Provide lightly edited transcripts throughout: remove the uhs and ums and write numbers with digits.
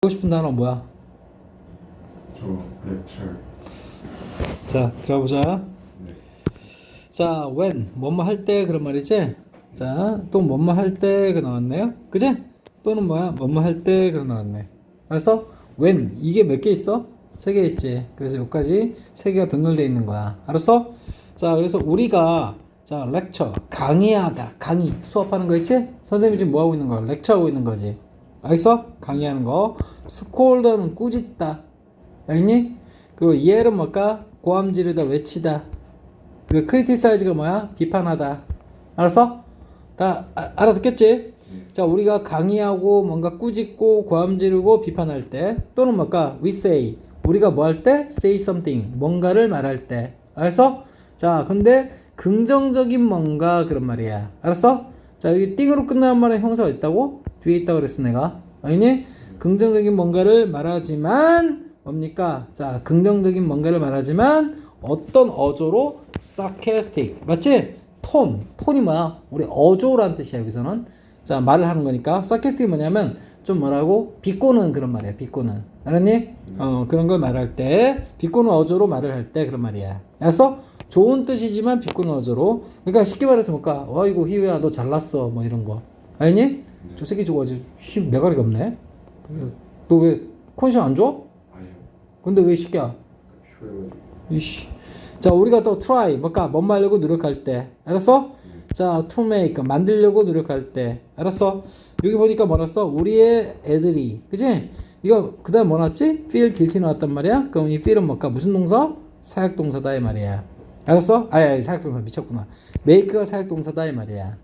하고 싶은 단어 뭐야? 저 렉처. 자, 들어보자. 네. 자, when 뭐뭐 할 때 그런 말이지. 자, 또 뭐뭐 할 때 그 나왔네요. 그지? 또는 뭐야? 뭐뭐 할 때 그 나왔네. 그래서 when 이게 몇 개 있어? 세 개 있지. 그래서 여기까지 세 개가 병렬되어 있는 거야. 알았어? 자, 그래서 우리가 자, 렉처 강의하다. 강의 수업하는 거 있지? 선생님이 지금 뭐 하고 있는 거야? 렉처 하고 있는 거지. 알겠어? 강의하는 거. 스콜더는 꾸짖다. 알겠니? 그리고 얘는 뭘까? 고함 지르다, 외치다. 그리고 크리티사이즈가 뭐야? 비판하다. 알았어? 다 알아듣겠지? 자, 우리가 강의하고 뭔가 꾸짖고 고함 지르고 비판할 때 또는 뭘까? We say. 우리가 뭐 할 때? Say something. 뭔가를 말할 때. 알았어? 자, 근데 긍정적인 뭔가 그런 말이야. 알았어? 자, 여기 띵으로 끝나는 말에 형사가 있다고? 뒤에 있다고 그랬어 내가. 아니니? 긍정적인 뭔가를 말하지만 뭡니까? 자, 긍정적인 뭔가를 말하지만 어떤 어조로? sarcastic. 맞지? 톤이 뭐야? 우리 어조라는 뜻이야 여기서는. 자, 말을 하는 거니까 sarcastic이 뭐냐면 좀 뭐라고? 비꼬는 그런 말이야. 비꼬는. 알았니? 그런 걸 말할 때 비꼬는 어조로 말을 할 때 그런 말이야. 알았어? 좋은 뜻이지만 비꼬는 어조로. 그러니까 쉽게 말해서 뭘까? 어이구 희우야 너 잘났어 뭐 이런 거. 알니? 저 새끼 저거 아주 힘 매가리가 없네. 너 왜 컨디션 안 좋아? 아니요. 근데 왜 시키야? 피부에 이씨. 자, 우리가 또 try 뭘까? 뭔 말려고 노력할 때. 알았어? 자, to make 만들려고 노력할 때. 알았어? 여기 보니까 뭐 나왔어? 우리의 애들이. 그지? 이거 그다음 뭐 나왔지? feel guilty 나왔단 말이야. 그럼 이 feel은 뭘까? 무슨 동사? 사역동사다 이 말이야. 알았어? 아니 사역동사 미쳤구나. make가 사역동사다 이 말이야.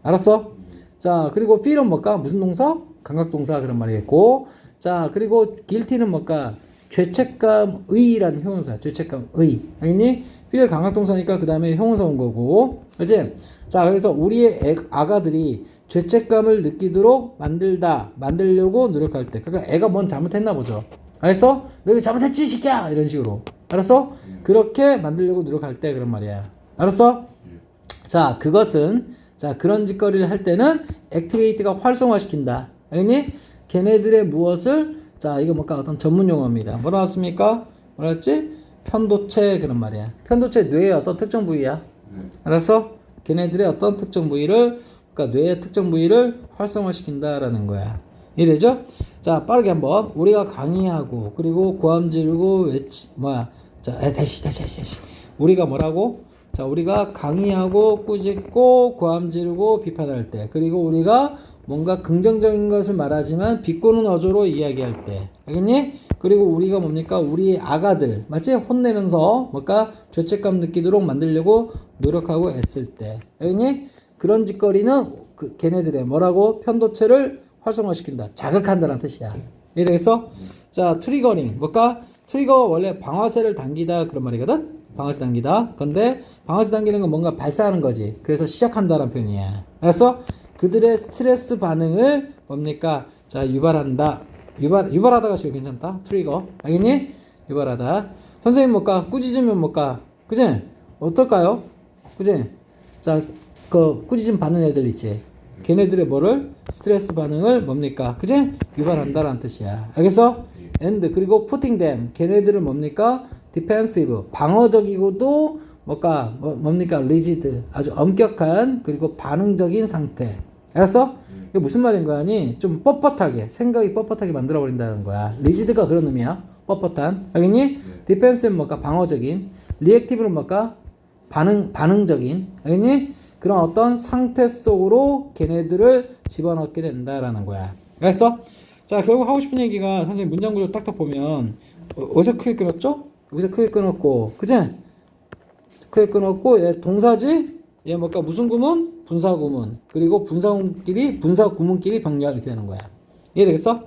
알았어? 자, 그리고 feel은 뭘까? 무슨 동사? 감각동사 그런 말이겠고. 자, 그리고 guilty는 뭘까? 죄책감의라는 형용사. 죄책감의. 아니니? feel 감각동사니까 그 다음에 형용사 온 거고. 그치? 자, 그래서 우리의 아가들이 죄책감을 느끼도록 만들려고 노력할 때. 그러니까 애가 뭔 잘못했나 보죠. 알았어? 너 이거 잘못했지, 시끼야! 이런 식으로. 알았어? 그렇게 만들려고 노력할 때 그런 말이야. 알았어? 자, 그것은, 자, 그런 짓거리를 할 때는 액티베이트가 활성화시킨다. 알겠니? 걔네들의 무엇을, 자, 이거 뭘까? 어떤 전문 용어입니다. 뭐라 나왔습니까? 뭐라 했지? 편도체 그런 말이야. 편도체 뇌의 어떤 특정 부위야. 알았어? 걔네들의 어떤 특정 부위를, 그러니까 뇌의 특정 부위를 활성화시킨다라는 거야. 이해되죠? 자, 빠르게 한번. 우리가 강의하고, 그리고 고함 지르고, 자, 다시. 우리가 뭐라고? 자, 우리가 강의하고, 꾸짖고, 고함 지르고, 비판할 때. 그리고 우리가 뭔가 긍정적인 것을 말하지만 비꼬는 어조로 이야기할 때. 알겠니? 그리고 우리가 뭡니까? 우리의 아가들. 맞지? 혼내면서 뭘까? 죄책감 느끼도록 만들려고 노력하고 애쓸 때. 알겠니? 그런 짓거리는 걔네들의 뭐라고? 편도체를 활성화시킨다. 자극한다는 뜻이야. 이해되겠어? 자, 트리거링. 뭘까? 트리거가 원래 방아쇠를 당기다 그런 말이거든? 방아쇠 당기다. 근데 방아쇠 당기는 건 뭔가 발사하는 거지. 그래서 시작한다는 표현이야. 알았어? 그들의 스트레스 반응을 뭡니까? 자, 유발한다. 유발하다가 제일 괜찮다. 트리거. 알겠니? 유발하다. 선생님 뭘까? 꾸짖으면 뭘까? 그지? 어떨까요? 그지? 자, 그 꾸짖음 받는 애들 있지. 걔네들의 뭐를? 스트레스 반응을 뭡니까? 그지? 유발한다라는 뜻이야. 알겠어? and 그리고 putting them 걔네들은 뭡니까? defensive 방어적이고도 뭡니까? rigid 아주 엄격한 그리고 반응적인 상태. 알았어? 이게 무슨 말인 거야? 좀 뻣뻣하게 생각이 뻣뻣하게 만들어 버린다는 거야. rigid가 그런 의미야. 뻣뻣한. 알겠니? defensive는 뭘까? 방어적인. reactive는 뭘까? 반응적인. 알겠니? 그런 어떤 상태 속으로 걔네들을 집어넣게 된다라는 거야. 알겠어? 자, 결국 하고 싶은 얘기가 선생님 문장 구조 딱딱 보면 어디서 크게 끊었죠? 여기서 크게 끊었고, 그치? 크게 끊었고, 얘 동사지? 얘 뭘까? 무슨 구문? 분사 구문. 그리고 분사 구문끼리 병렬 이렇게 되는 거야. 이해되겠어?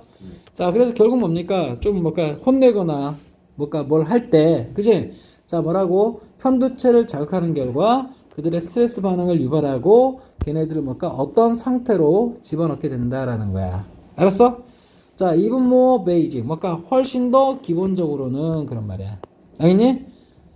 자, 그래서 결국 뭡니까? 좀 혼내거나 뭘 할 때, 그치? 자, 뭐라고? 편도체를 자극하는 결과 그들의 스트레스 반응을 유발하고 걔네들을 어떤 상태로 집어넣게 된다라는 거야. 알았어? 자, even more basic. 훨씬 더 기본적으로는 그런 말이야. 알겠니?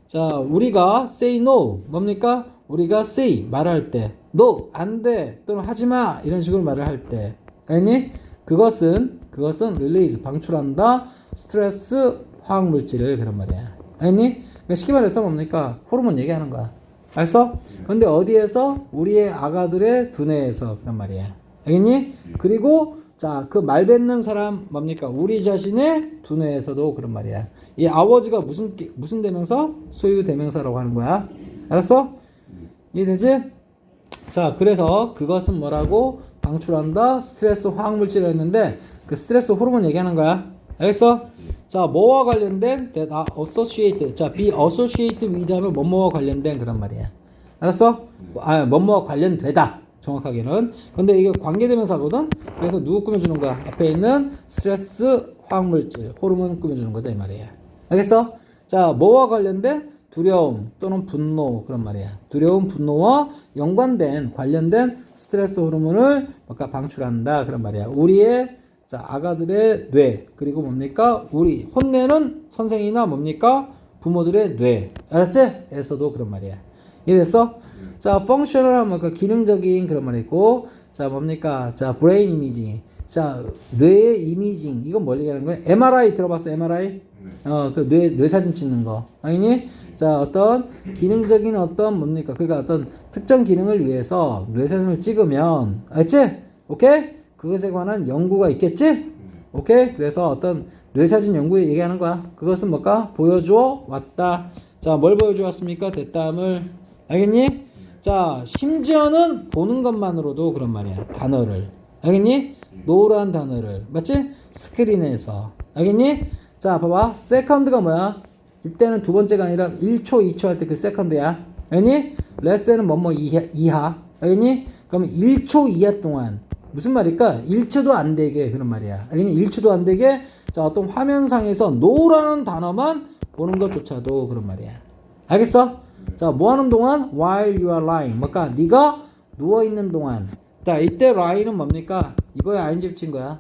자, 우리가 say no. 뭡니까? 우리가 say 말할 때 no 안 돼 또는 하지 마 이런 식으로 말을 할 때. 알겠니? 그것은 release 방출한다 스트레스 화학 물질을 그런 말이야. 알겠니? 그러니까 쉽게 말해서 뭡니까? 호르몬 얘기하는 거야. 알았어? 근데 어디에서? 우리의 아가들의 두뇌에서 그런 말이야. 알겠니? 그리고 자, 그 말 뱉는 사람 뭡니까? 우리 자신의 두뇌에서도 그런 말이야. 이 아워즈가 무슨 대명사? 소유 대명사라고 하는 거야. 알았어? 이해되지? 자, 그래서 그것은 뭐라고? 방출한다 스트레스 화학 물질을 했는데 그 스트레스 호르몬 얘기하는 거야. 알겠어? 자, 뭐와 관련된? associate. 자, be associated with 하면 뭐뭐와 관련된 그런 말이야. 알았어? 뭐뭐와 관련되다. 정확하게는. 근데 이게 관계대명사거든? 그래서 누구 꾸며주는 거야? 앞에 있는 스트레스 화학물질, 호르몬 꾸며주는 거다, 이 말이야. 알겠어? 자, 뭐와 관련된? 두려움 또는 분노, 그런 말이야. 두려움, 분노와 연관된, 관련된 스트레스 호르몬을 뭔가 방출한다, 그런 말이야. 우리의, 자, 아가들의 뇌, 그리고 뭡니까? 우리, 혼내는 선생이나 뭡니까? 부모들의 뇌. 알았지? 에서도 그런 말이야. 이해됐어? 자, functional 하면 그 기능적인 그런 말이 있고, 자, 뭡니까? 자, brain imaging. 자, 뇌의 이미징. 이건 뭘 얘기하는 거야? MRI 들어봤어? MRI? 그 뇌 사진 찍는 거. 아니니? 자, 어떤 기능적인 어떤 뭡니까? 그러니까 어떤 특정 기능을 위해서 뇌 사진을 찍으면, 알지? 오케이? 그것에 관한 연구가 있겠지? 오케이? 그래서 어떤 뇌 사진 연구에 얘기하는 거야. 그것은 뭘까? 보여주어 왔다. 자, 뭘 보여주어 왔습니까? 됐다함을. 알겠니? 자, 심지어는 보는 것만으로도 그런 말이야. 단어를. 알겠니? 노란 단어를. 맞지? 스크린에서. 알겠니? 자, 봐봐. 세컨드가 뭐야? 이때는 두 번째가 아니라 1초, 2초 할 때 그 세컨드야. 알겠니? 레스는 뭐뭐 이하. 알겠니? 그러면 1초 이하 동안. 무슨 말일까? 1초도 안 되게 그런 말이야. 알겠니? 1초도 안 되게 자, 어떤 화면상에서 노라는 단어만 보는 것조차도 그런 말이야. 알겠어? 자, 뭐 하는 동안? While you are lying. 뭐까? 네가 누워 있는 동안. 자, 이때 lying은 뭡니까? 이거에 ing 붙인 거야.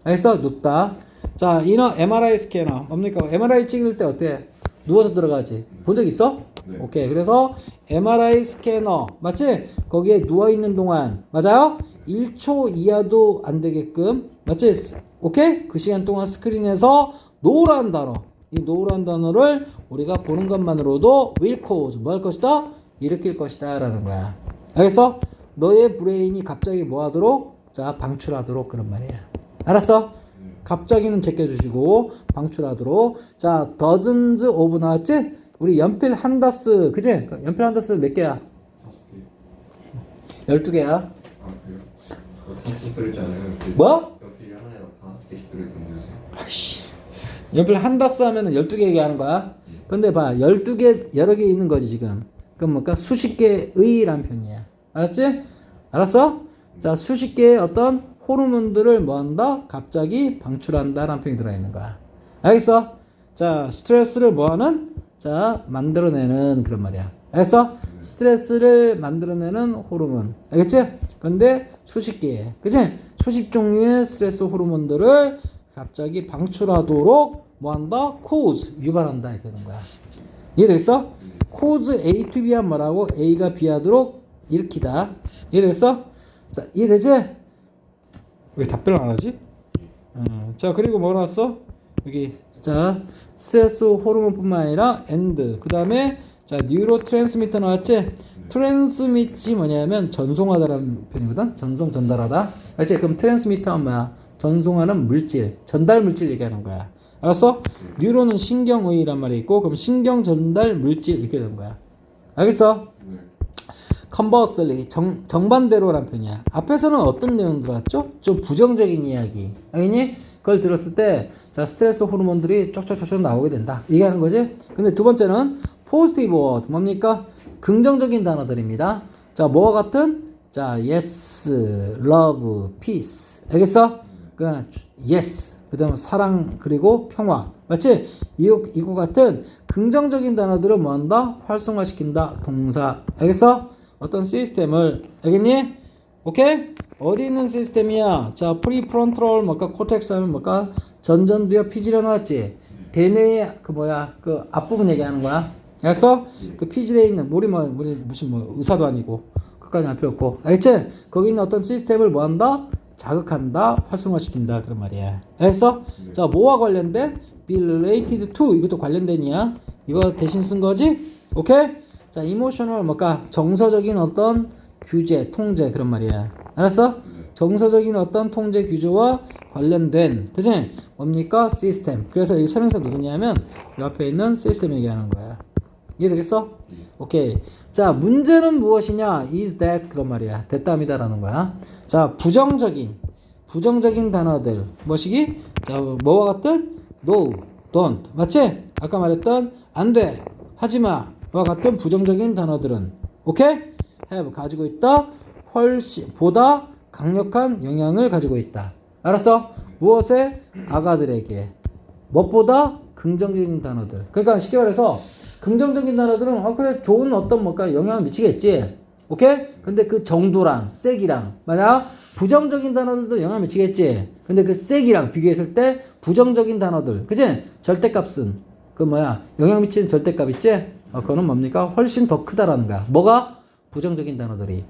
알겠어? 눕다. 자, 이너 MRI 스캐너. 뭡니까? MRI 찍을 때 어때? 누워서 들어가지. 본 적 있어? 네. 오케이. 그래서 MRI 스캐너. 맞지? 거기에 누워 있는 동안. 맞아요? 1초 이하도 안 되게끔. 맞지? 오케이? 그 시간 동안 스크린에서 노란 단어. 이 노란 단어를 우리가 보는 것만으로도 will cause 뭐 할 것이다? 일으킬 것이다 라는 거야. 알겠어? 너의 브레인이 갑자기 뭐 하도록? 자, 방출하도록 그런 말이야. 알았어? 갑자기는 제껴주시고 방출하도록. 자, dozens of 나왔지? 우리 연필 한 다스 그지? 연필 한 다스 몇 개야? 12개야. 아, 그래요? 다섯 개 들었잖아요. 뭐? 연필이 하나에 5개씩 들어있던데. 아이씨. 연필 한 다스 하면은 12개 얘기하는 거야. 근데 봐, 12개 여러 개 있는 거지 지금. 그럼 뭘까? 수십 개의란 편이야. 알았지? 알았어? 자, 수십 개의 어떤 호르몬들을 뭐 한다? 갑자기 방출한다라는 표현이 들어있는 거야. 알겠어? 자, 스트레스를 뭐 하는? 자, 만들어내는 그런 말이야. 알겠어? 스트레스를 만들어내는 호르몬. 알겠지? 근데 수십 개의, 그치? 수십 종류의 스트레스 호르몬들을 갑자기 방출하도록 뭐 한다? cause, 유발한다 이렇게 되는 거야. 이해됐어? cause A to B한 뭐라고? A가 B 하도록 일으키다. 이해됐어? 자, 이해되지? 왜 답변을 안 하지? 자, 그리고 뭐 나왔어? 여기 자, 스트레스 호르몬뿐만 아니라 and 그 다음에 자, 뉴로 트랜스미터 나왔지? 트랜스미트 뭐냐면 전송하다라는 표현이거든. 전송 전달하다. 알지? 그럼 트랜스미터는 뭐야? 전송하는 물질, 전달 물질 얘기하는 거야. 알았어? 뉴로는 신경의란 말이 있고, 그럼 신경 전달 물질 이렇게 되는 거야. 알겠어? 네. 컨버슬리 정반대로란 표현이야. 앞에서는 어떤 내용 들어왔죠? 좀 부정적인 이야기. 알겠니? 그걸 들었을 때, 자, 스트레스 호르몬들이 쫙쫙쫙 나오게 된다. 얘기하는 거지? 근데 두 번째는 포지티브 워드. 뭡니까? 긍정적인 단어들입니다. 자, 뭐와 같은? 자, yes, love, peace. 알겠어? 그 yes. 그 다음에 사랑, 그리고 평화. 맞지? 이거 같은 긍정적인 단어들을 뭐 한다? 활성화시킨다. 동사. 알겠어? 어떤 시스템을. 알겠니? 오케이? 어디 있는 시스템이야? 자, 프리프론트럴 뭘까? 코텍스 하면 뭘까? 전전두엽 피지려 나왔지? 대뇌의 그 뭐야? 그 앞부분 얘기하는 거야. 알았어? 그 피질에 있는 우리 무슨 의사도 아니고 그까지 알 필요 없고. 알겠지? 거기 있는 어떤 시스템을 뭐 한다? 자극한다, 활성화시킨다 그런 말이야. 알겠어? 자, 뭐와 관련된? be related to 이것도 관련된이야. 이거 대신 쓴 거지? 오케이? 자, emotional 뭘까? 정서적인 어떤 규제, 통제 그런 말이야. 알았어? 정서적인 어떤 통제 규제와 관련된, 그치? 뭡니까? 시스템. 그래서 이 설명서 누구냐면 옆에 있는 시스템 얘기하는 거야. 이해되겠어? 오케이. 자, 문제는 무엇이냐? is that 그런 말이야. 됐답니다라는 거야. 자, 부정적인 단어들 무엇이기? 자, 뭐와 같은? no, don't. 맞지? 아까 말했던 안 돼, 하지마 와 같은 부정적인 단어들은 오케이? have 가지고 있다. 훨씬 보다 강력한 영향을 가지고 있다. 알았어? 무엇에? 아가들에게. 무엇보다 긍정적인 단어들. 그러니까 쉽게 말해서 긍정적인 단어들은 그래 좋은 어떤 뭔가 영향을 미치겠지. 오케이? 근데 그 정도랑 세기랑 만약 부정적인 단어들도 영향을 미치겠지. 근데 그 세기랑 비교했을 때 부정적인 단어들, 그치? 절대값은 그 뭐야 영향 미치는 절대값 있지? 그거는 뭡니까? 훨씬 더 크다라는 거야. 뭐가? 부정적인 단어들이.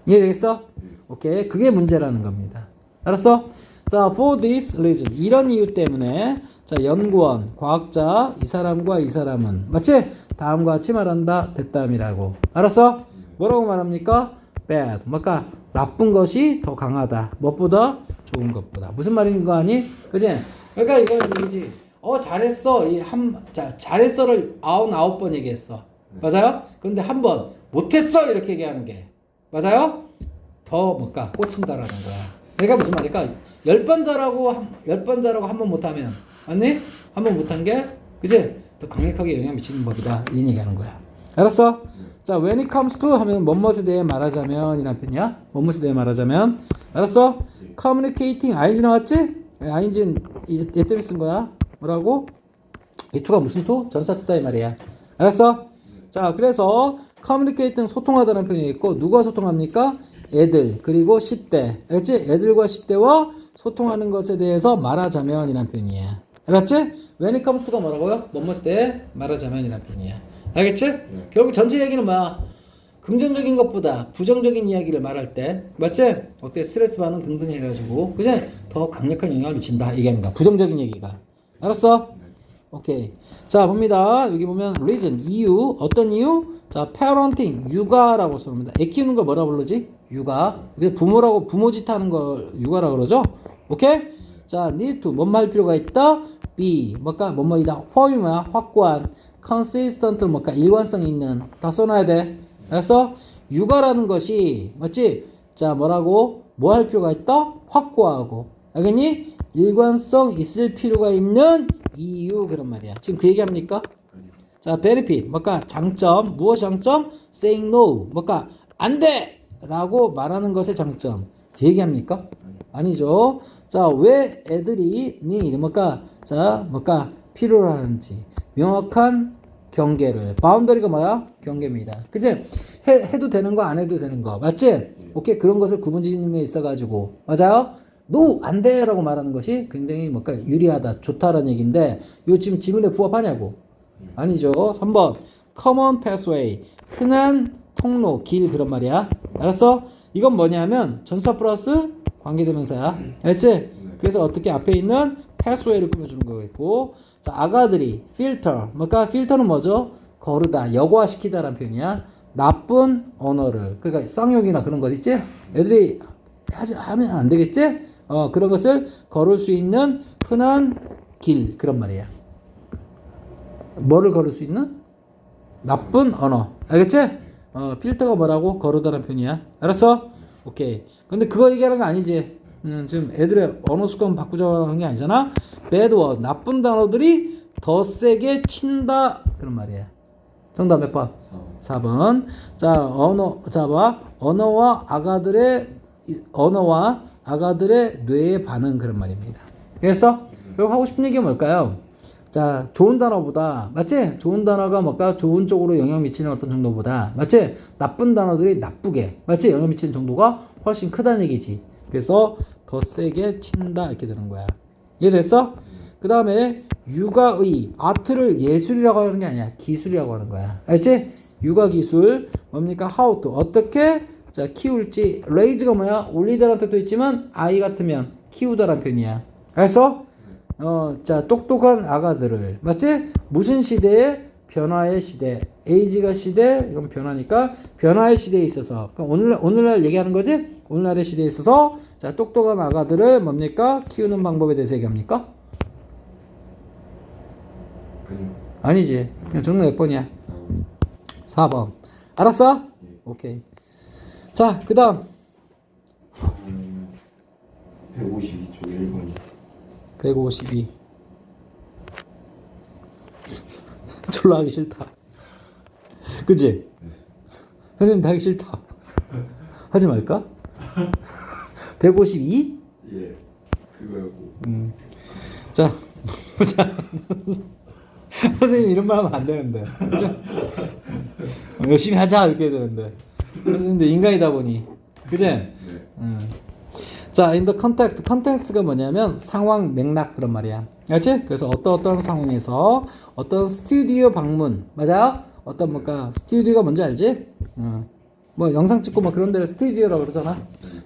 이해되겠어? 오케이. 그게 문제라는 겁니다. 알았어? 자, for this reason. 이런 이유 때문에 자, 연구원, 과학자, 이 사람과 이 사람은 맞지? 다음과 같이 말한다. 됐담이라고. 알았어? 뭐라고 말합니까? bad. 뭐까? 나쁜 것이 더 강하다. 무엇보다? 좋은 것보다. 무슨 말인 거 아니? 그지? 그러니까 이건 얘기지. 잘했어. 잘했어를 99번 얘기했어. 맞아요? 근데 한 번 못했어 이렇게 얘기하는 게 맞아요? 더 뭘까? 꽂힌다라는 거야. 그러니까 무슨 말일까? 10번 잘하고 한 번 못하면 맞니? 한 번 못한 게 그치? 더 강력하게 영향 미치는 법이다. 이 얘기하는 거야. 알았어? 자, when it comes to 하면 뭐뭇에 대해 말하자면 이란 표현이야. 뭐뭇에 대해 말하자면 알았어? communicating ing 나왔지? ing는 얘 때문에 쓴 거야. 뭐라고? 이 to가 무슨 to? 전사 to다 이 말이야. 알았어? 자, 그래서 communicating 소통하다는 표현이 있고 누가 소통합니까? 애들 그리고 10대. 알겠지? 애들과 10대와 소통하는 것에 대해서 말하자면 이란 표현이야. 알았지? when it comes to가 뭐라고요? 뭐뭇에 대해 말하자면 이란 표현이야. 알겠지? 결국 전체 얘기는 뭐야? 긍정적인 것보다 부정적인 이야기를 말할 때 맞지? 어때? 스트레스 반응 등등 해가지고 그지? 더 강력한 영향을 미친다 얘기하는 거야. 부정적인 얘기가. 알았어? 오케이. 자, 봅니다. 여기 보면 reason 이유. 어떤 이유? 자, parenting 육아라고 씁니다. 애 키우는 걸 뭐라 부르지? 육아. 부모라고 부모 짓 하는 걸 육아라고 그러죠? 오케이? 자, need to 뭔 말 필요가 있다? be 뭘까? 뭐뭐이다. 폼이 뭐야? 확고한. consistent 뭘까? 일관성 있는. 다 써놔야 돼. 알았어? 육아라는 것이 맞지? 자, 뭐라고? 뭐 할 필요가 있다? 확고하고. 알겠니? 일관성 있을 필요가 있는 이유 그런 말이야. 지금 그 얘기합니까? 자, benefit 뭘까? 장점. 무엇 장점? saying no 뭘까? 안 돼! 라고 말하는 것의 장점. 그 얘기합니까? 아니죠. 자, 왜 애들이 need 뭘까? 자, 뭘까? 필요로 하는지 명확한 경계를. 바운더리가 뭐야? 경계입니다. 그치? 해도 되는 거 안 해도 되는 거 맞지? 오케이. 그런 것을 구분짓는 데 있어가지고 맞아요? no 안 돼! 라고 말하는 것이 굉장히 뭘까? 유리하다 좋다라는 얘기인데 요 지금 지문에 부합하냐고. 아니죠. 3번 common pathway 흔한 통로 길 그런 말이야. 알았어? 이건 뭐냐면 전사 플러스 관계대명사야. 알았지? 그래서 어떻게 앞에 있는 pathway를 꾸며주는 거겠고 자, 아가들이 filter 뭘까? 필터는 뭐죠? 거르다 여과시키다라는 표현이야. 나쁜 언어를 그러니까 쌍욕이나 그런 거 있지? 애들이 하면 안 되겠지? 그런 것을 걸을 수 있는 흔한 길 그런 말이야. 뭐를 걸을 수 있는? 나쁜 언어. 알겠지? 필터가 뭐라고? 거르다라는 표현이야. 알았어? 오케이. 근데 그거 얘기하는 거 아니지? 지금 애들의 언어 습관 바꾸자고 하는 게 아니잖아. bad word 나쁜 단어들이 더 세게 친다 그런 말이야. 정답 몇 번? 4번. 자, 자, 봐. 언어와 아가들의 뇌의 반응 그런 말입니다. 그래서 결국 하고 싶은 얘기가 뭘까요? 자, 좋은 단어보다 맞지? 좋은 단어가 뭘까? 좋은 쪽으로 영향 미치는 어떤 정도보다 맞지? 나쁜 단어들이 나쁘게 맞지? 영향 미치는 정도가 훨씬 크다는 얘기지. 그래서 더 세게 친다 이렇게 되는 거야. 이해됐어? 그 다음에 육아의 아트를 예술이라고 하는 게 아니야. 기술이라고 하는 거야. 알지? 육아 기술 뭡니까? how to 어떻게 자, 키울지. raise가 뭐야? 올리다라는 뜻도 있지만 I 같으면 키우다라는 표현이야. 그래서 자, 똑똑한 아가들을 맞지? 무슨 시대에? 변화의 시대. age가 시대, 이건 변화니까 변화의 시대에 있어서. 그러니까 오늘날 얘기하는 거지? 오늘날의 시대에 있어서 자, 똑똑한 아가들을 뭡니까? 키우는 방법에 대해서 얘기합니까? 아니요. 아니지. 그냥 정답 몇 번이야? 4번. 알았어? 예. 오케이. 자, 그 다음. 152쪽 1번이. 152. 졸라 하기 싫다. 그치? 선생님 다 하기 싫다. 하지 말까? 152? 예. 그거였고. 자, 보자. 선생님 이런 말 하면 안 되는데. 그죠? 열심히 하자 이렇게 해야 되는데. 선생님도 인간이다 보니. 그지? 네. 자, in the context. context가 뭐냐면 상황, 맥락 그런 말이야. 알지? 그래서 어떤 상황에서 어떤 스튜디오 방문. 맞아요? 어떤 뭔가 스튜디오가 뭔지 알지? 뭐 영상 찍고 뭐 그런 데를 스튜디오라고 그러잖아.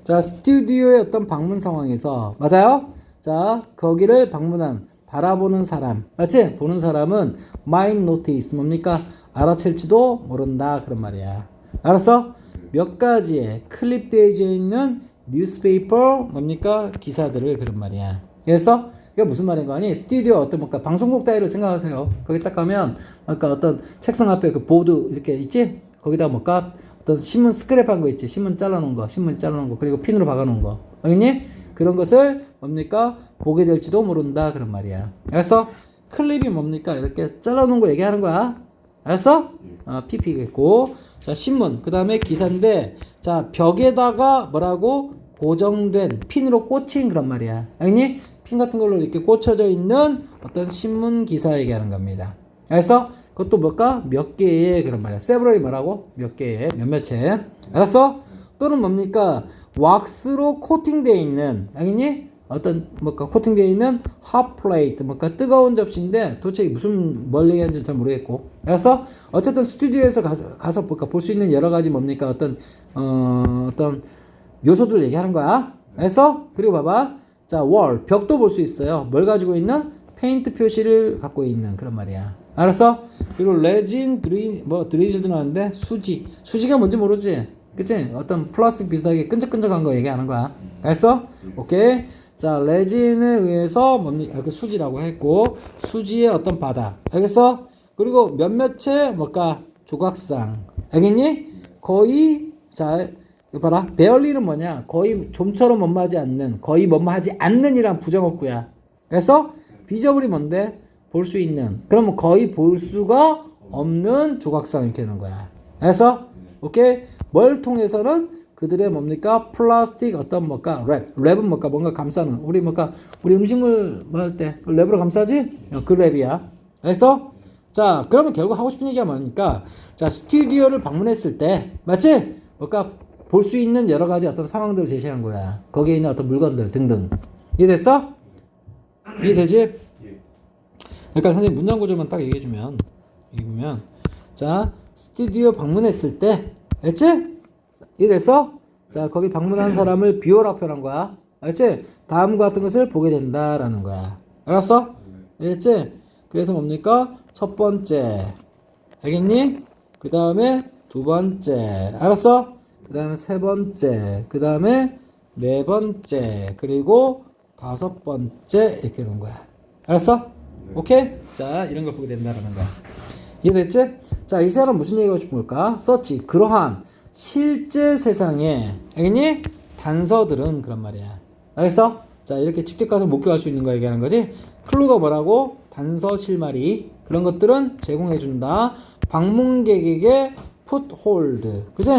자, 스튜디오의 어떤 방문 상황에서 맞아요? 자, 거기를 방문한 바라보는 사람. 맞지? 보는 사람은 might notice 뭡니까? 알아챌지도 모른다 그런 말이야. 알았어? 몇 가지의 클립되어져 있는 뉴스페이퍼 뭡니까? 기사들을 그런 말이야. 그래서 이게 무슨 말인 거 아니? 스튜디오 어떤 뭔가 방송국 따위를 생각하세요. 거기 딱 가면 아까 어떤 책상 앞에 그 보드 이렇게 있지? 거기다 뭔가 어떤 신문 스크랩한 거 있지? 신문 잘라놓은 거 그리고 핀으로 박아놓은 거 알겠니? 그런 것을 뭡니까? 보게 될지도 모른다 그런 말이야. 그래서 클립이 뭡니까? 이렇게 잘라놓은 거 얘기하는 거야. 알았어? PP겠고. 자, 신문. 그 다음에 기사인데, 자, 벽에다가 뭐라고? 고정된, 핀으로 꽂힌 그런 말이야. 알겠니? 핀 같은 걸로 이렇게 꽂혀져 있는 어떤 신문 기사 얘기하는 겁니다. 그래서 그것도 뭘까? 몇 개의 그런 말이야. several이 뭐라고? 몇 개의, 몇몇 채. 알았어? 또는 뭡니까? 왁스로 코팅되어 있는, 알겠니? 어떤 뭔가 코팅되어 있는 hot plate, 뭔가 뜨거운 접시인데 도대체 무슨 뭘 얘기하는지 잘 모르겠고. 그래서 어쨌든 스튜디오에서 가서 볼 수 있는 여러 가지 뭡니까? 어떤 요소들 얘기하는 거야. 그래서 그리고 봐봐. 자, wall, 벽도 볼 수 있어요. 뭘 가지고 있는? 페인트 표시를 갖고 있는 그런 말이야. 알았어? 그리고 레진, 드리즐도 나왔는데 수지가 뭔지 모르지? 그치? 어떤 플라스틱 비슷하게 끈적끈적한 거 얘기하는 거야. 알았어? 오케이. 자, 레진에 의해서 뭡니까? 그 수지라고 했고, 수지의 어떤 바닥. 알겠어? 그리고 몇몇 채, 뭘까? 조각상. 알겠니? 거의, 자, 이거 봐라. 베얼리는 뭐냐? 거의 좀처럼 뭐뭐하지 않는, 거의 뭐뭐하지 않는이란 부정어구야. 그래서 비저블이 뭔데? 볼 수 있는. 그러면 거의 볼 수가 없는 조각상 이렇게 되는 거야. 그래서, 오케이? 뭘 통해서는 그들의 뭡니까? 플라스틱 어떤 뭘까? 랩은 뭘까? 뭔가 감싸는. 우리 음식물 뭐 할 때 랩으로 감싸지? 그 랩이야. 그래서 자, 그러면 결국 하고 싶은 얘기가 뭐니까? 자, 스튜디오를 방문했을 때 맞지? 뭘까? 볼 수 있는 여러 가지 어떤 상황들을 제시한 거야. 거기에 있는 어떤 물건들 등등. 이해됐어? 이해되지? 그러니까 선생님 문장 구조만 딱 얘기해주면 여기 보면 자, 스튜디오 방문했을 때 알지? 이래서 자, 거기 방문한 사람을 비오라고 표현한 거야. 알지? 다음과 같은 것을 보게 된다라는 거야. 알았어? 알겠지? 그래서 뭡니까? 첫 번째. 알겠니? 그 다음에 두 번째. 알았어? 그 다음에 세 번째. 그 다음에 네 번째. 그리고 다섯 번째. 이렇게 되는 거야. 알았어? 오케이? 자, 이런 걸 보게 된다라는 거야. 이해됐지? 자, 이 사람 무슨 얘기하고 싶은 걸까? 썼지. 그러한 실제 세상에, 알겠니? 단서들은 그런 말이야. 알겠어? 자, 이렇게 직접 가서 목격할 수 있는 거 얘기하는 거지. 클루가 뭐라고? 단서 실마리. 그런 것들은 제공해준다. 방문객에게 풋홀드. 그치?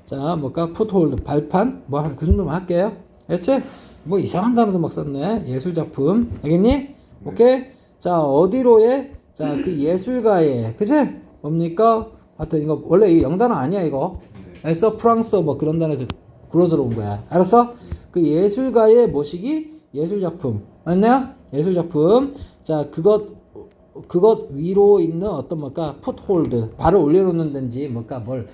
자, 뭘까? 풋홀드. 발판? 그 정도만 할게요. 알겠지? 뭐 이상한 단어도 막 썼네. 예술작품. 알겠니? 오케이? 자, 어디로에? 자, 그 예술가의. 그치? 뭡니까? 하여튼 이거 원래 이 영단어 아니야 이거. 알았어? 프랑스어 뭐 그런 단어에서 굴러 들어온 거야. 알았어? 그 예술가의 모시기 예술작품. 맞냐? 예술작품. 자, 그것 위로 있는 어떤 뭘까? 풋홀드. 발을 올려놓는 데인지 뭘까? 뭐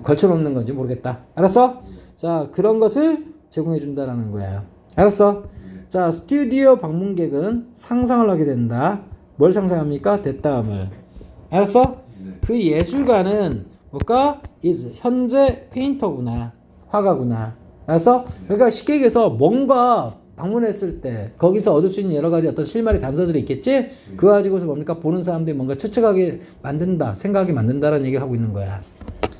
걸쳐놓는 건지 모르겠다. 알았어? 자, 그런 것을 제공해 준다라는 거야. 알았어? 자, 스튜디오 방문객은 상상을 하게 된다. 뭘 상상합니까? 됐다음을. 알았어? 네. 그 예술가는 뭘까? is 현재 페인터구나. 화가구나. 알았어? 그러니까 쉽게 얘기해서 뭔가 방문했을 때 거기서 얻을 수 있는 여러 가지 어떤 실마리 단서들이 있겠지? 그거 가지고서 뭡니까? 보는 사람들이 뭔가 추측하게 만든다. 생각하게 만든다라는 얘기를 하고 있는 거야.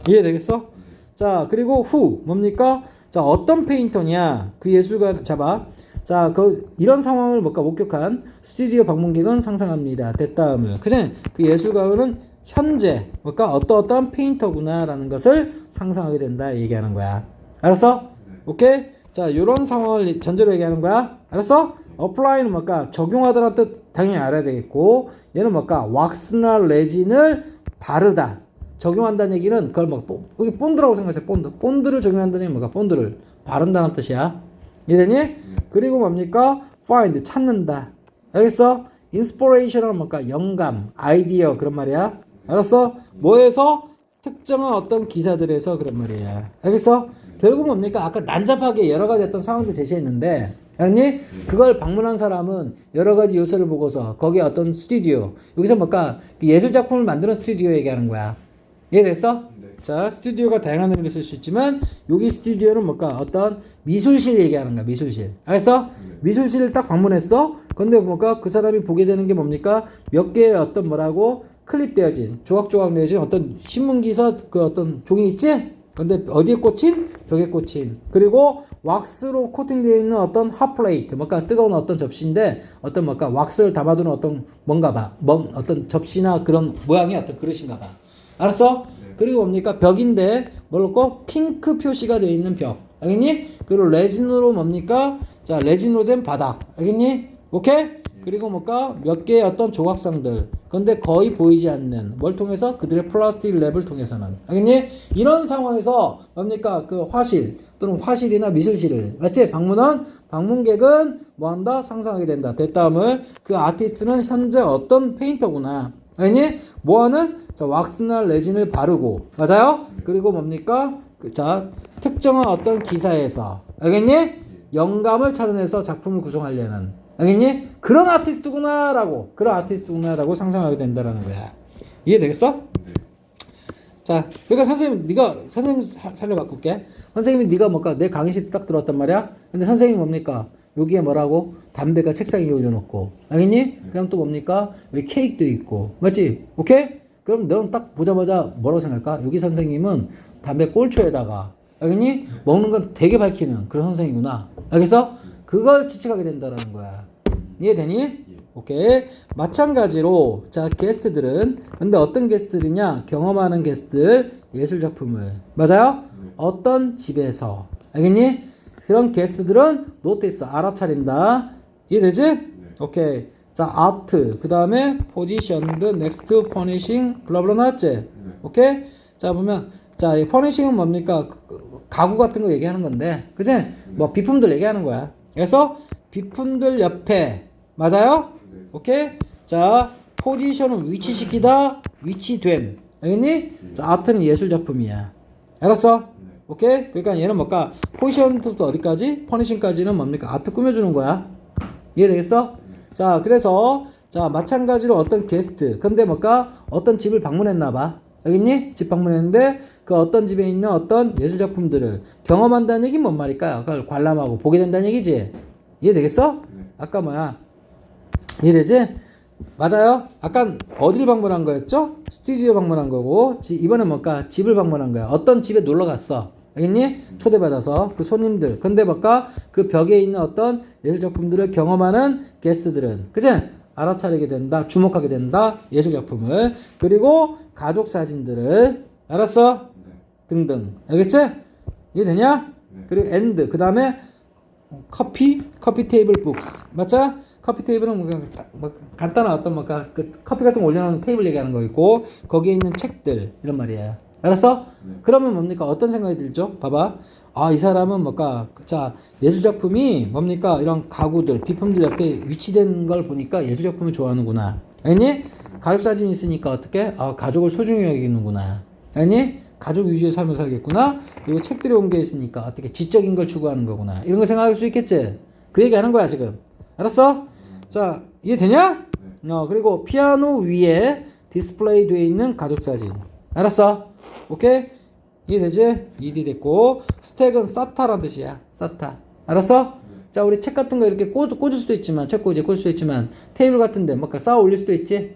이해되겠어? 자, 그리고 후 뭡니까? 자, 어떤 페인터냐? 그 예술가 잡아. 자, 이런 상황을 뭔가 목격한 스튜디오 방문객은 상상합니다. 됐다음을. 그지? 그 예술가는 현재 뭔가 어떠한 페인터구나라는 것을 상상하게 된다 얘기하는 거야. 알았어? 오케이? 자, 요런 상황을 전제로 얘기하는 거야. 알았어? apply는 뭔가 적용하다는 뜻 당연히 알아야 되겠고, 얘는 뭔가 왁스나 레진을 바르다. 적용한다는 얘기는 그걸 막 여기 본드라고 생각해. 본드를 적용한다는 얘기는 뭔가 본드를 바른다는 뜻이야. 이해되니? 그리고 뭡니까? find 찾는다. 알겠어? inspiration은 뭔가 영감, 아이디어 그런 말이야. 알았어? 뭐에서? 특정한 어떤 기사들에서 그런 말이야. 알겠어? 결국 뭡니까? 아까 난잡하게 여러 가지 어떤 상황들 제시했는데, 알았니? 그걸 방문한 사람은 여러 가지 요소를 보고서 거기에 어떤 스튜디오, 여기서 뭔가 예술 작품을 만드는 스튜디오 얘기하는 거야. 이해됐어? 네. 자, 스튜디오가 다양한 의미를 쓸 수 있지만 여기 스튜디오는 뭔가 어떤 미술실 얘기하는 거야. 미술실. 알겠어? 미술실을 딱 방문했어. 근데 뭔가 그 사람이 보게 되는 게 뭡니까? 몇 개의 어떤 뭐라고 클립되어진 조각조각 내어진 어떤 신문기사 그 어떤 종이 있지? 근데 어디에 꽂힌? 벽에 꽂힌. 그리고 왁스로 코팅되어 있는 어떤 핫플레이트, 뭔가 뜨거운 어떤 접시인데 어떤 뭔가 왁스를 담아두는 어떤 뭔가 봐. 어떤 접시나 그런 모양의 어떤 그릇인가 봐. 알았어? 네. 그리고 뭡니까? 벽인데 뭘로 핑크 표시가 되어 있는 벽. 알겠니? 그리고 레진으로 뭡니까? 자, 레진으로 된 바닥. 알겠니? 오케이? 그리고 뭔가 몇 개의 어떤 조각상들. 근데 거의 보이지 않는 뭘 통해서? 그들의 플라스틱 랩을 통해서는. 알겠니? 이런 상황에서 뭡니까? 그 화실 또는 화실이나 미술실을 맞지? 방문한 방문객은 뭐한다? 상상하게 된다. 됐다음을 그 아티스트는 현재 어떤 페인터구나. 알겠니? 뭐하는? 자, 왁스나 레진을 바르고. 맞아요? 그리고 뭡니까? 자, 특정한 어떤 기사에서. 알겠니? 영감을 찾아내서 작품을 구성하려는. 알겠니? 그런 아티스트구나라고 상상하게 된다라는 거야. 이해되겠어? 네. 자, 그러니까 선생님 살려 바꿀게. 선생님이 네가 뭔가 내 강의실 딱 들어왔단 말이야. 근데 선생님이 뭡니까? 여기에 뭐라고? 담배가 책상 위에 올려놓고. 알겠니? 그럼 또 뭡니까? 여기 케이크도 있고. 맞지? 오케이? 그럼 넌 딱 보자마자 뭐라고 생각할까? 여기 선생님은 담배 꼴초에다가. 알겠니? 먹는 건 되게 밝히는 그런 선생이구나. 알겠어? 그걸 지칭하게 된다라는 거야. 이해되니? 오케이. 마찬가지로 자, 게스트들은 근데 어떤 게스트들이냐? 경험하는 게스트들 예술 작품을. 맞아요? 어떤 집에서. 알겠니? 그런 게스트들은 노티스 알아차린다. 이해되지? 오케이. 자, 아트. 그다음에 포지션드 넥스트 퍼니싱 블라블라 나왔지? 오케이? 자, 보면 자, 이 퍼니싱은 뭡니까? 가구 같은 거 얘기하는 건데. 그지? 뭐 비품들 얘기하는 거야. 그래서 비품들 옆에 맞아요? 오케이? 자, 포지션은 위치시키다, 위치된. 알겠니? 자, 아트는 예술 작품이야. 알았어? 오케이? 그러니까 얘는 뭘까? 포지션부터 어디까지? 퍼니싱까지는 뭡니까? 아트 꾸며주는 거야. 이해되겠어? 자, 그래서 자, 마찬가지로 어떤 게스트. 근데 뭘까? 어떤 집을 방문했나 봐. 알겠니? 집 방문했는데 그 어떤 집에 있는 어떤 예술 작품들을 경험한다는 얘기는 뭔 말일까요? 그걸 관람하고 보게 된다는 얘기지? 이해되겠어? 아까 뭐야? 이해되지? 맞아요? 아까 어디를 방문한 거였죠? 스튜디오 방문한 거고 이번엔 뭘까? 집을 방문한 거야. 어떤 집에 놀러 갔어. 알겠니? 초대받아서 그 손님들. 근데 뭘까? 그 벽에 있는 어떤 예술 작품들을 경험하는 게스트들은 그치? 알아차리게 된다. 주목하게 된다. 예술 작품을. 그리고 가족 사진들을 알았어? 등등. 알겠지? 이해되냐? 그리고 and 그 다음에 커피 테이블 북스. 맞죠? 커피 테이블은 뭐 간단한 어떤 뭔가 그 커피 같은 거 올려놓은 테이블 얘기하는 거 있고 거기에 있는 책들 이런 말이에요. 알았어? 그러면 뭡니까? 어떤 생각이 들죠? 봐봐. 아, 이 사람은 뭔가 자, 예술 작품이 뭡니까? 이런 가구들, 비품들 옆에 위치된 걸 보니까 예술 작품을 좋아하는구나. 알니? 가족 사진이 있으니까 어떻게? 아, 가족을 소중히 여기는구나. 알니? 가족 위주의 삶을 살겠구나. 그리고 책들이 온 게 있으니까 어떻게 지적인 걸 추구하는 거구나. 이런 거 생각할 수 있겠지? 그 얘기 하는 거야, 지금. 알았어? 자, 이해되냐? 그리고 피아노 위에 디스플레이 되어 있는 가족 사진. 알았어? 오케이? 이해되지? 이해됐고. 스택은 사타란 뜻이야. 사타. 알았어? 자, 우리 책 같은 거 이렇게 꽂을 수도 있지만, 책 꽂을 수도 있지만, 테이블 같은데 뭔가 쌓아 올릴 수도 있지?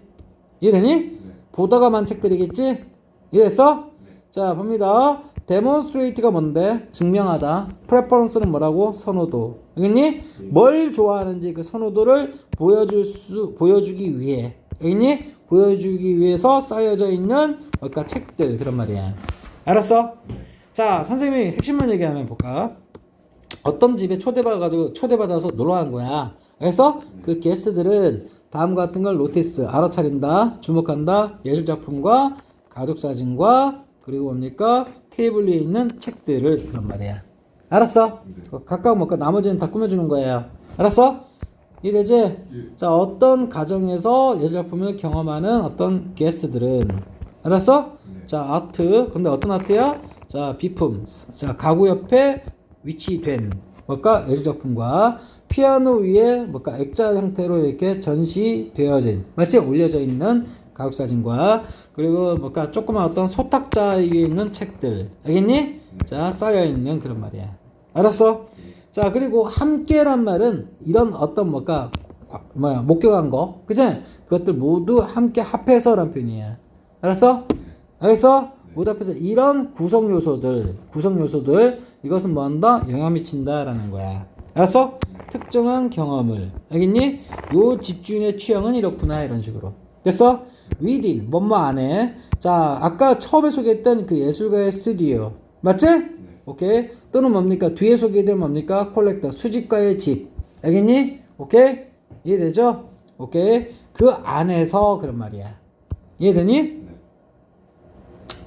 이해되니? 보다가 만 책들이겠지? 이해됐어? 자, 봅니다. demonstrate가 뭔데? 증명하다. preference는 뭐라고? 선호도. 알겠니? 뭘 좋아하는지 그 선호도를 보여주기 위해. 알겠니? 보여주기 위해서 쌓여져 있는 뭘까? 책들. 그런 말이야. 알았어? 자, 선생님이 핵심만 얘기하면 볼까? 어떤 집에 초대받아서 놀러 간 거야. 그래서 그 게스트들은 다음과 같은 걸 노티스, 알아차린다, 주목한다, 예술작품과 가족사진과 그리고 뭡니까? 테이블 위에 있는 책들을 그런 말이야. 알았어? 각각 뭔가 나머지는 다 꾸며주는 거예요. 알았어? 이래지? 자, 어떤 가정에서 예술작품을 경험하는 어떤 게스트들은 알았어? 자, 아트. 근데 어떤 아트야? 자, 비품. 자, 가구 옆에 위치된 뭘까? 예술작품과 피아노 위에 뭘까? 액자 형태로 이렇게 전시되어진, 맞지? 올려져 있는 가족사진과 그리고 뭘까? 조그만 어떤 소탁자에 있는 책들. 알겠니? 자, 쌓여있는 그런 말이야. 알았어? 자, 그리고 함께란 말은 이런 어떤 뭘까? 목격한 거. 그치? 그것들 모두 함께 합해서란 표현이야. 알았어? 알겠어? 모두 합해서 이런 구성 요소들 이것은 뭐한다? 영향 미친다라는 거야. 알았어? 특정한 경험을. 알겠니? 요 집주인의 취향은 이렇구나. 이런 식으로. 됐어? within, 뭐뭐 안에. 자, 아까 처음에 소개했던 그 예술가의 스튜디오. 맞지? 오케이. 또는 뭡니까? 뒤에 소개된 뭡니까? 콜렉터, 수집가의 집. 알겠니? 오케이? 이해되죠? 오케이. 그 안에서 그런 말이야. 이해되니?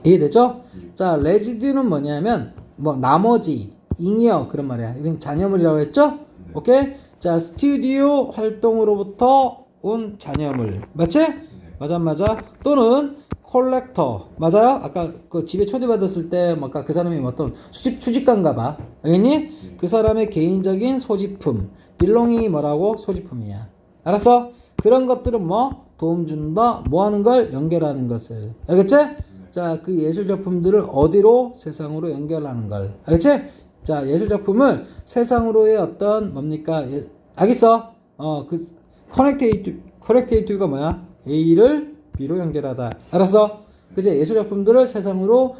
이해되죠? 자, 레지듀는 뭐냐면 뭐 나머지, 잉여 그런 말이야. 이건 잔여물이라고 했죠? 오케이? 자, 스튜디오 활동으로부터 온 잔여물. 맞지? 맞아. 또는 콜렉터. 맞아요? 아까 그 집에 초대받았을 때 아까 그 사람이 어떤 수집가인가 봐. 알겠니? 그 사람의 개인적인 소지품. 빌롱잉이 뭐라고? 소지품이야. 알았어? 그런 것들은 뭐? 도움 준다. 뭐 하는 걸? 연결하는 것을. 알겠지? 자, 그 예술작품들을 어디로? 세상으로 연결하는 걸. 알겠지? 자, 예술작품을 세상으로의 어떤 뭡니까? 알겠어? 그 커넥테이티브가 뭐야? A를 B로 연결하다. 알았어? 그제 예술작품들을 세상으로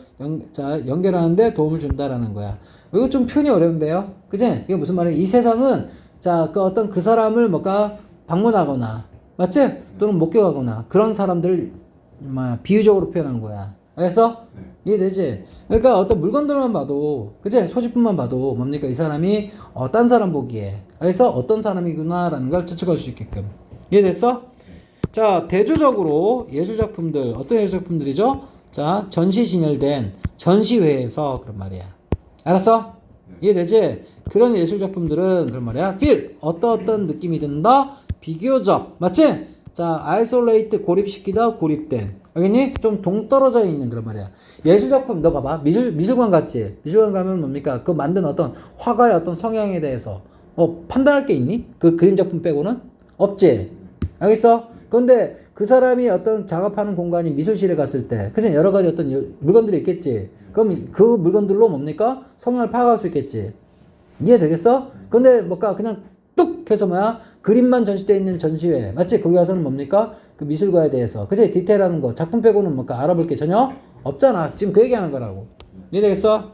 연결하는데 도움을 준다라는 거야. 이거 좀 표현이 어려운데요? 그제? 이게 무슨 말이야? 이 세상은 자, 그 어떤 그 사람을 뭔가 방문하거나, 맞지? 또는 목격하거나 그런 사람들을 비유적으로 표현한 거야. 알겠어? 이해되지? 그러니까 어떤 물건들만 봐도, 그치? 소지품만 봐도 뭡니까? 이 사람이 딴 사람 보기에, 알겠어? 어떤 사람이구나라는 걸 추측할 수 있게끔. 이해됐어? 자, 대조적으로 예술작품들, 어떤 예술작품들이죠? 자, 전시 진열된 전시회에서 그런 말이야. 알았어? 이해되지? 그런 예술작품들은 그런 말이야. feel, 어떤 느낌이 든다? 비교적, 맞지? 자, isolate, 고립시키다, 고립된. 알겠니? 좀 동떨어져 있는 그런 말이야. 예술작품, 너 봐봐. 미술관 갔지? 미술관 가면 뭡니까? 그 만든 어떤 화가의 어떤 성향에 대해서 판단할 게 있니? 그 그림 작품 빼고는? 없지? 알겠어? 그런데 그 사람이 어떤 작업하는 공간이 미술실에 갔을 때, 그치? 여러 가지 어떤 물건들이 있겠지? 그럼 그 물건들로 뭡니까? 성향을 파악할 수 있겠지? 이해되겠어? 근데 뭔가 그냥 뚝 해서 그림만 전시되어 있는 전시회. 맞지? 거기 가서는 뭡니까? 그 미술가에 대해서. 그치? 디테일하는 거. 작품 빼고는 뭔가 알아볼 게 전혀 없잖아. 지금 그 얘기하는 거라고. 이해되겠어?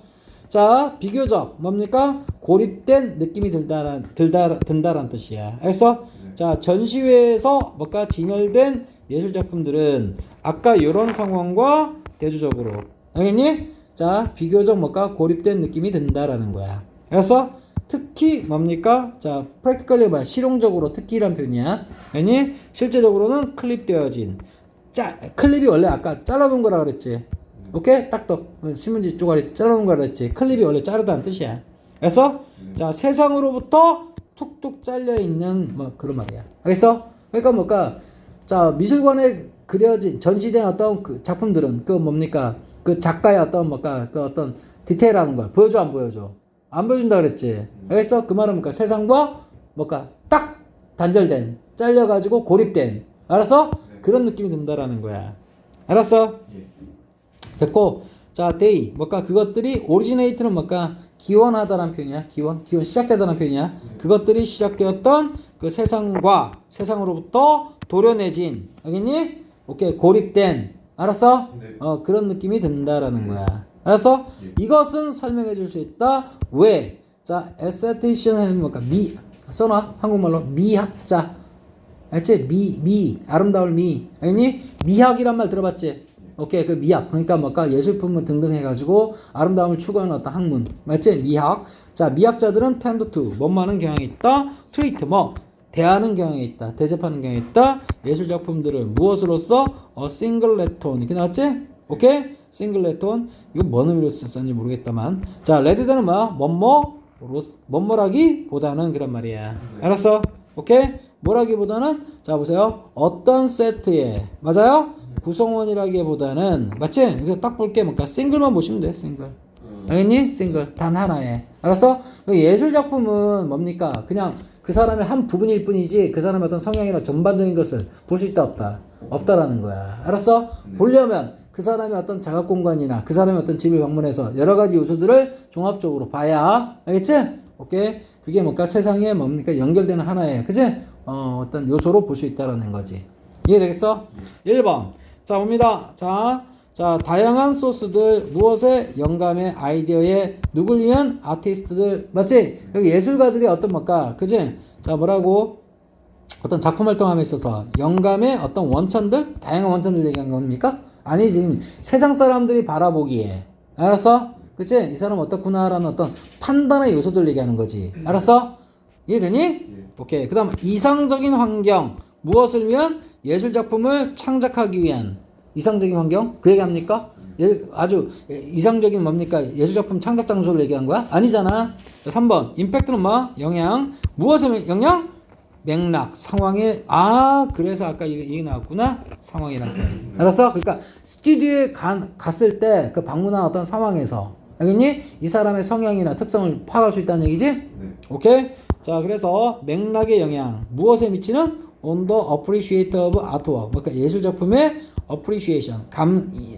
자, 비교적. 뭡니까? 고립된 느낌이 든다란 뜻이야. 알겠어? 자, 전시회에서 뭔가 진열된 예술작품들은 아까 이런 상황과 대조적으로. 알겠니? 자, 비교적 뭔가 고립된 느낌이 든다라는 거야. 알겠어? 특히 뭡니까? 자, practically 뭐야? 실용적으로 특히란 표현이야. 아니, 실제적으로는 클립되어진. 클립이 원래 아까 잘라놓은 거라 그랬지. 오케이? 딱떡 신문지 쪼가리 잘라놓은 거라 그랬지. 클립이 원래 자르다는 뜻이야. 그래서 자, 세상으로부터 툭툭 잘려 있는 뭐 그런 말이야. 알겠어? 그러니까 뭔가 자, 미술관에 그려진 전시된 어떤 그 작품들은 그 뭡니까? 그 작가의 어떤 뭐까 그 어떤 디테일하는 걸 보여줘 안 보여줘? 안 보여준다 그랬지. 그래서 그 말은 뭐까 세상과 뭐까 딱 단절된 잘려가지고 고립된 알았어? 그런 느낌이 든다라는 거야. 알았어? 예. 됐고 자 they 뭐까 그것들이 originate는 뭐까 기원하다라는 표현이야. 기원 시작되다라는 표현이야. 그것들이 시작되었던 그 세상으로부터 도려내진 알겠니? 오케이 고립된 알았어? 네. 그런 느낌이 든다라는 거야. 알았어? 이것은 설명해 줄 수 있다. 왜? 자 aesthetician은 뭐까 써놔 한국말로 미학자. 알지? 아름다울 알겠니? 미학이란 말 들어봤지? 오케이 그 미학 그러니까 뭐까 예술품 등등 해가지고 아름다움을 추구하는 어떤 학문 맞지? 미학. 자 미학자들은 tend to 뭐하는 경향이 있다. treat 뭐 대하는 경향이 있다. 대접하는 경향이 있다. 예술 작품들을 무엇으로써 singleton 이렇게 나왔지? 오케이? singleton 이거 뭔 의미로 썼는지 모르겠다만 자 레드는 뭐야? 뭐뭐라기보다는 그런 말이야. 알았어? 오케이? 뭐라기보다는 자 보세요. 어떤 세트에 맞아요? 구성원이라기보다는 맞지? 이거 딱 볼게 뭔가 싱글만 보시면 돼. 싱글. 알겠니? 싱글 단 하나에. 알았어? 예술 작품은 뭡니까? 그냥 그 사람의 한 부분일 뿐이지 그 사람의 어떤 성향이나 전반적인 것을 볼 수 있다 없다? 없다라는 거야. 알았어? 보려면 그 사람의 어떤 자각 공간이나 그 사람의 어떤 집을 방문해서 여러 가지 요소들을 종합적으로 봐야 알겠지? 오케이? 그게 뭔가 세상에 뭡니까? 연결되는 하나의 그지? 어떤 요소로 볼 수 있다라는 거지. 이해되겠어? 1번. 자, 봅니다. 자, 다양한 소스들, 무엇의 영감의 아이디어에 누굴 위한 아티스트들, 맞지? 여기 예술가들이 어떤 뭘까? 그지? 자, 뭐라고? 어떤 작품 활동함에 있어서 영감의 어떤 원천들, 다양한 원천들 얘기한 겁니까? 아니지. 세상 사람들이 바라보기에. 알았어? 그치? 이 사람 어떻구나라는 어떤 판단의 요소들 얘기하는 거지. 알았어? 이해되니? 오케이. 그 다음, 이상적인 환경. 무엇을 위한? 예술작품을 창작하기 위한. 이상적인 환경? 그 얘기 합니까? 아주 이상적인 뭡니까? 예술작품 창작 장소를 얘기한 거야? 아니잖아. 3번. 임팩트는 뭐? 영향. 무엇의 영향? 맥락, 상황에, 그래서 아까 얘기 나왔구나? 상황이란 거. 알았어? 그러니까, 스튜디오에 갔을 때 그 방문한 어떤 상황에서, 알겠니? 이 사람의 성향이나 특성을 파악할 수 있다는 얘기지? 네. 오케이? 자, 그래서 맥락의 영향, 무엇에 미치는? On the appreciate of artwork. 그러니까 예술작품의 appreciation.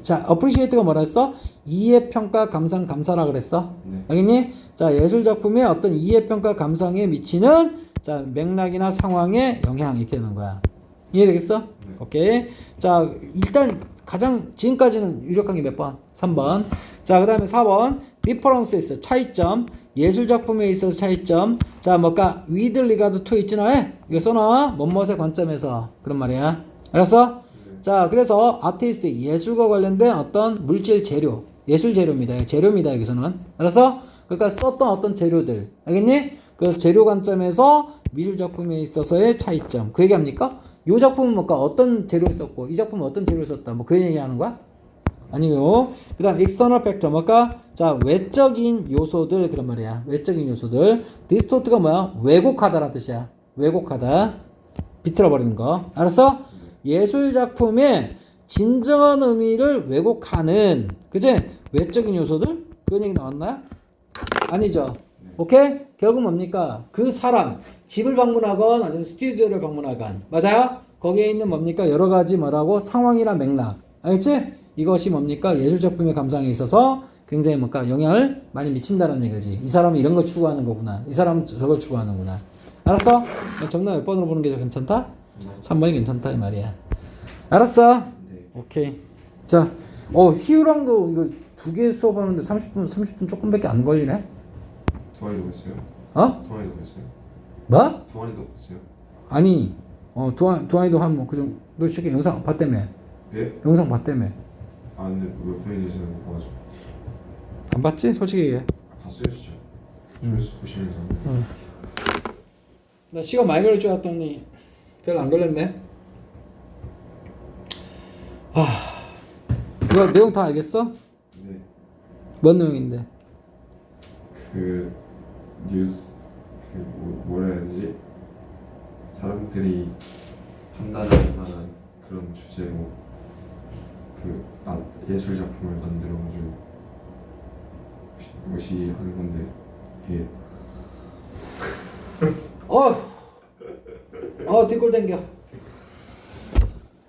자, appreciate가 뭐라 했어? 이해, 평가, 감상, 감사라 그랬어? 네. 알겠니? 자, 예술작품의 어떤 이해, 평가, 감상에 미치는 자, 맥락이나 상황에 영향 이렇게 되는 거야. 이해되겠어? 네. 오케이. 자, 일단 가장 지금까지는 유력한 게 몇 번? 3번. 자, 그 다음에 4번. differences 차이점. 예술 작품에 있어서 차이점. 자, 뭐까 with regard to 있잖아. 이거 써놔. 뭐뭇의 관점에서 그런 말이야. 알았어? 네. 자, 그래서 아티스틱 예술과 관련된 어떤 물질 재료, 예술 재료입니다. 재료입니다. 여기서는. 알았어? 그러니까 썼던 어떤 재료들. 알겠니? 그 재료 관점에서 미술 작품에 있어서의 차이점. 그 얘기합니까? 이 작품은 뭐까 어떤 재료를 썼고 이 작품은 어떤 재료를 썼다. 뭐 그런 얘기하는 거야? 아니요. 그 다음 external factor 뭐까? 자, 외적인 요소들 그런 말이야. 외적인 요소들. distort가 뭐야? 왜곡하다라는 뜻이야. 왜곡하다. 비틀어버리는 거. 알았어? 예술 작품의 진정한 의미를 왜곡하는 그지? 외적인 요소들? 그런 얘기 나왔나요? 아니죠. 오케이? 결국 뭡니까? 그 사람 집을 방문하건 아니면 스튜디오를 방문하건 맞아요? 거기에 있는 뭡니까? 여러 가지 뭐라고? 상황이나 맥락. 알겠지? 이것이 뭡니까? 예술작품의 감상에 있어서 굉장히 뭔가 영향을 많이 미친다는 얘기지. 이 사람은 이런 걸 추구하는 거구나. 이 사람은 저걸 추구하는구나. 알았어? 정답 몇 번으로 보는 게 더 괜찮다? 3번이 괜찮다 이 말이야. 알았어? 네. 오케이. 자, 희우랑도 이거 2개 수업하는데 30분 조금밖에 안 걸리네? 두환이도 했어요? 두환이도 했어요? 뭐? 두환이도 했어요? 아니, 두환이도 한 뭐 그정 너 시계 영상 봤다며? 예? 영상 봤다며? 근데 왜 보내주시는 거 봐가지고 안 봤지? 솔직히 얘기해. 봤어요 진짜. 조회수 보시면서. 나 시간 많이 걸릴 줄 알았더니 별로 안 걸렸네. 이거 내용 다 알겠어? 네. 뭔 내용인데? 그 뉴스 뭐라 해야 되지? 사람들이 판단할 만한 그런 주제로 예술 작품을 만들어가지고 이것이 하는 건데 이게 뒷골 당겨.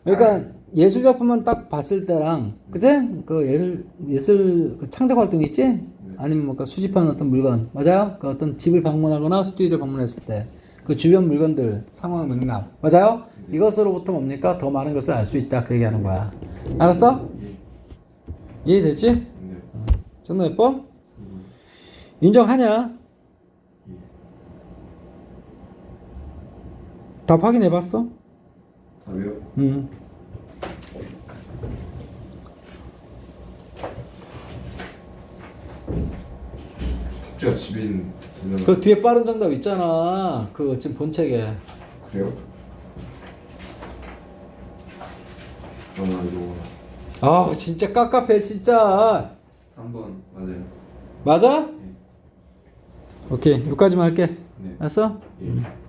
그러니까 예술 작품만 딱 봤을 때랑, 그치? 그 예술 그 창작 활동 있지? 아니면 뭔가 수집하는 어떤 물건, 맞아요? 그 어떤 집을 방문하거나 스튜디오를 방문했을 때 그 주변 물건들, 상황 맥락, 맞아요? 이것으로부터 뭡니까? 더 많은 것을 알 수 있다. 그 얘기하는 거야. 알았어? 이해됐지? 네. 정말 예뻐? 인정하냐? 답 확인해봤어? 답이요? 탑재가 집인 되는 그 뒤에 빠른 정답 있잖아. 그 지금 본책에. 그래요? 이거 진짜 깝깝해 진짜. 3번 맞아요. 맞아? 네. 오케이 여기까지만 할게. 네. 알았어? 예.